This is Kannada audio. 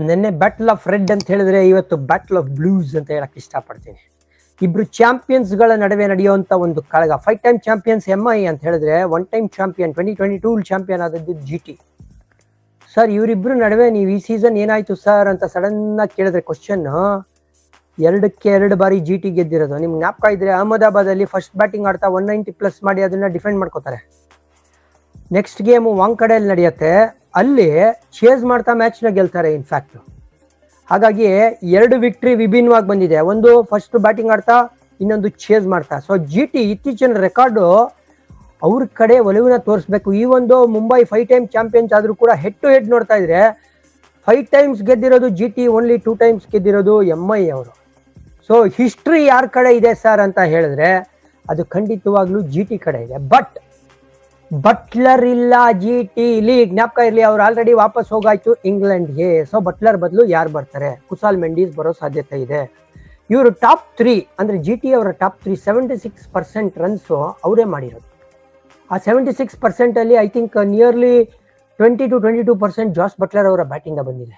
ನಿನ್ನೆ ಬ್ಯಾಟಲ್ ಆಫ್ ರೆಡ್ ಅಂತ ಹೇಳಿದ್ರೆ ಇವತ್ತು ಬ್ಯಾಟಲ್ ಆಫ್ ಬ್ಲೂಸ್ ಅಂತ ಹೇಳಕ್ ಇಷ್ಟಪಡ್ತೀನಿ. ಇಬ್ರು ಚಾಂಪಿಯನ್ಸ್ ಗಳ ನಡುವೆ ನಡೆಯುವಂತ ಒಂದು ಕಾಳಗ. 5 ಟೈಮ್ ಚಾಂಪಿಯನ್ಸ್ MI ಅಂತ ಹೇಳಿದ್ರೆ 1 ಟೈಮ್ ಚಾಂಪಿಯನ್ 2022 ಚಾಂಪಿಯನ್ ಆದದ್ದು GT. ಸರ್ ಇವರಿಬ್ರು ನಡುವೆ ನೀವು ಈ ಸೀಸನ್ ಏನಾಯ್ತು ಸರ್ ಅಂತ ಸಡನ್ ಆಗಿ ಕೇಳಿದ್ರೆ ಕ್ವಶನ್, 2 ಬಾರಿ GT ಗೆದ್ದಿರೋದು. ನಿಮ್ಗೆ ಜ್ಞಾಪಕ ಇದ್ರೆ ಅಹಮದಾಬಾದ್ ಅಲ್ಲಿ ಫಸ್ಟ್ ಬ್ಯಾಟಿಂಗ್ ಆಡ್ತಾ 190+ ಮಾಡಿ ಅದನ್ನ ಡಿಫೆಂಡ್ ಮಾಡ್ಕೋತಾರೆ. ನೆಕ್ಸ್ಟ್ ಗೇಮು ವಾಂಕಡೆಯಲ್ಲಿ ನಡೆಯುತ್ತೆ, ಅಲ್ಲಿ ಚೇಸ್ ಮಾಡ್ತಾ ಮ್ಯಾಚ್ನ ಗೆಲ್ತಾರೆ ಇನ್ಫ್ಯಾಕ್ಟ್. ಹಾಗಾಗಿ 2 ವಿಕ್ಟ್ರಿ ವಿಭಿನ್ನವಾಗಿ ಬಂದಿದೆ, ಒಂದು ಫಸ್ಟ್ ಬ್ಯಾಟಿಂಗ್ ಆಡ್ತಾ, ಇನ್ನೊಂದು ಚೇಸ್ ಮಾಡ್ತಾ. ಸೊ GT ಇತ್ತೀಚಿನ ರೆಕಾರ್ಡು ಅವ್ರ ಕಡೆ ಒಲವಿನ ತೋರಿಸ್ಬೇಕು. ಈ ಒಂದು ಮುಂಬೈ 5 ಟೈಮ್ ಚಾಂಪಿಯನ್ಸ್ ಆದ್ರೂ ಕೂಡ ಹೆಡ್ ಟು ಹೆಡ್ ನೋಡ್ತಾ ಇದ್ರೆ 5 ಟೈಮ್ಸ್ ಗೆದ್ದಿರೋದು GT, ಓನ್ಲಿ 2 ಟೈಮ್ಸ್ ಗೆದ್ದಿರೋದು MI ಅವರು. ಸೊ ಹಿಸ್ಟ್ರಿ ಯಾರ ಕಡೆ ಇದೆ ಸರ್ ಅಂತ ಹೇಳಿದ್ರೆ ಅದು ಖಂಡಿತವಾಗ್ಲೂ GT ಕಡೆ ಇದೆ. ಬಟ್ ಬಟ್ಲರ್ ಇಲ್ಲ GT ಲೀಗ್, ಜ್ಞಾಪಕ ಇರಲಿ. ಅವ್ರು ಆಲ್ರೆಡಿ ವಾಪಸ್ ಹೋಗಾಯ್ತು ಇಂಗ್ಲೆಂಡ್ಗೆ. ಸೊ ಬಟ್ಲರ್ ಬದಲು ಯಾರು ಬರ್ತಾರೆ? ಕುಸಾಲ್ ಮೆಂಡೀಸ್ ಬರೋ ಸಾಧ್ಯತೆ ಇದೆ. ಇವರು ಟಾಪ್ 3 ಅಂದ್ರೆ GT ಅವರ ಟಾಪ್ 3 76% ರನ್ಸು ಅವರೇ ಮಾಡಿರೋದು. ಆ 76% ಅಲ್ಲಿ ಐ ಥಿಂಕ್ ನಿಯರ್ಲಿ 20 to 22% ಜಾಸ್ ಬಟ್ಲರ್ ಅವರ ಬ್ಯಾಟಿಂಗ್ ಬಂದಿದೆ.